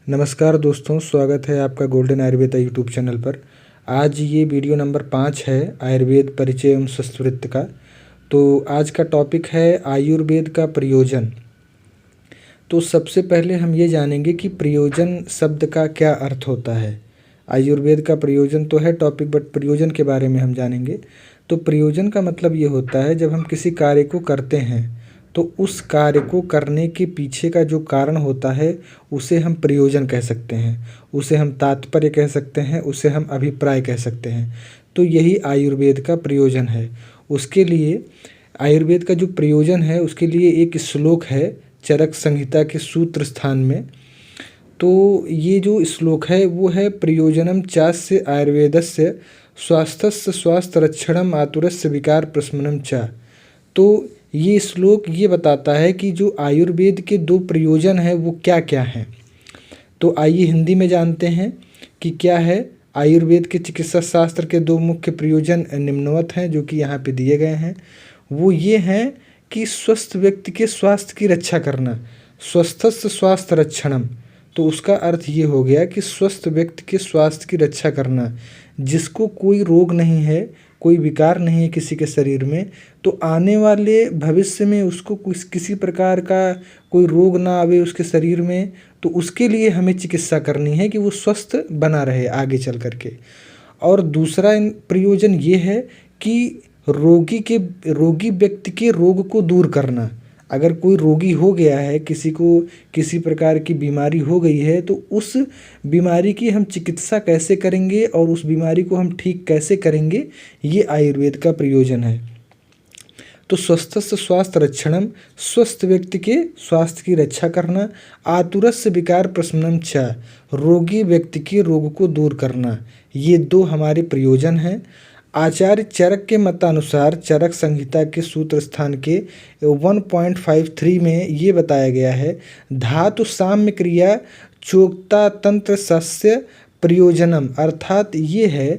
नमस्कार दोस्तों, स्वागत है आपका गोल्डन आयुर्वेदा यूट्यूब चैनल पर। आज ये वीडियो नंबर 5 है आयुर्वेद परिचय एवं संस्कृत का। तो आज का टॉपिक है आयुर्वेद का प्रयोजन। तो सबसे पहले हम ये जानेंगे कि प्रयोजन शब्द का क्या अर्थ होता है। आयुर्वेद का प्रयोजन तो है टॉपिक, बट प्रयोजन के बारे में हम जानेंगे। तो प्रयोजन का मतलब ये होता है जब हम किसी कार्य को करते हैं तो उस कार्य को करने के पीछे का जो कारण होता है उसे हम प्रयोजन कह सकते हैं, उसे हम तात्पर्य कह सकते हैं, उसे हम अभिप्राय कह सकते हैं। तो यही आयुर्वेद का प्रयोजन है। उसके लिए आयुर्वेद का जो प्रयोजन है उसके लिए एक श्लोक है चरक संहिता के सूत्र स्थान में। तो ये जो श्लोक है वो है प्रयोजनम चास्य आयुर्वेदस्य स्वास्थ्यस्य स्वास्थ्य रक्षणम आतुरस्य विकार प्रशमनम च। तो ये श्लोक ये बताता है कि जो आयुर्वेद के दो प्रयोजन हैं वो क्या क्या हैं। तो आइए हिंदी में जानते हैं कि क्या है। आयुर्वेद के चिकित्सा शास्त्र के दो मुख्य प्रयोजन निम्नवत हैं जो कि यहाँ पे दिए गए हैं। वो ये हैं कि स्वस्थ व्यक्ति के स्वास्थ्य की रक्षा करना, स्वस्थस्य स्वास्थ्य रक्षणम। तो उसका अर्थ ये हो गया कि स्वस्थ व्यक्ति के स्वास्थ्य की रक्षा करना, जिसको कोई रोग नहीं है, कोई विकार नहीं है किसी के शरीर में, तो आने वाले भविष्य में उसको किसी प्रकार का कोई रोग ना आवे उसके शरीर में। तो उसके लिए हमें चिकित्सा करनी है कि वो स्वस्थ बना रहे आगे चल करके। और दूसरा प्रयोजन ये है कि रोगी व्यक्ति के रोग को दूर करना। अगर कोई रोगी हो गया है, किसी को किसी प्रकार की बीमारी हो गई है, तो उस बीमारी की हम चिकित्सा कैसे करेंगे और उस बीमारी को हम ठीक कैसे करेंगे, ये आयुर्वेद का प्रयोजन है। तो स्वस्थस्य स्वास्थ्य रक्षणम, स्वस्थ व्यक्ति के स्वास्थ्य की रक्षा करना, आतुरस्य विकार प्रशमनम च, रोगी व्यक्ति के रोग को दूर करना। ये दो हमारे प्रयोजन हैं। आचार्य चरक के मतानुसार चरक संहिता के सूत्र स्थान के 1.53 में ये बताया गया है, धातु साम्य क्रिया चोक्ता तंत्र सस्य प्रयोजनम। अर्थात ये है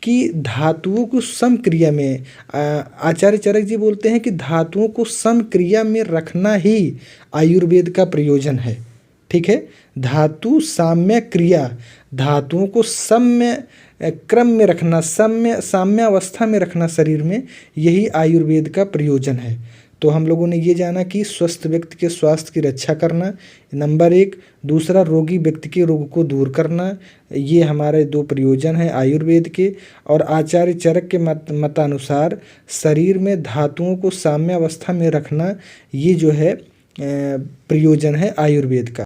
कि धातुओं को सम क्रिया में, आचार्य चरक जी बोलते हैं कि धातुओं को सम क्रिया में रखना ही आयुर्वेद का प्रयोजन है। ठीक है, धातु साम्य क्रिया, धातुओं को सम्य क्रम में रखना, साम्यावस्था में रखना शरीर में, यही आयुर्वेद का प्रयोजन है। तो हम लोगों ने ये जाना कि स्वस्थ व्यक्ति के स्वास्थ्य की रक्षा करना नंबर 1, दूसरा रोगी व्यक्ति के रोग को दूर करना, ये हमारे दो प्रयोजन हैं आयुर्वेद के। और आचार्य चरक के मतानुसार शरीर में धातुओं को साम्यावस्था में रखना, ये जो है प्रयोजन है आयुर्वेद का।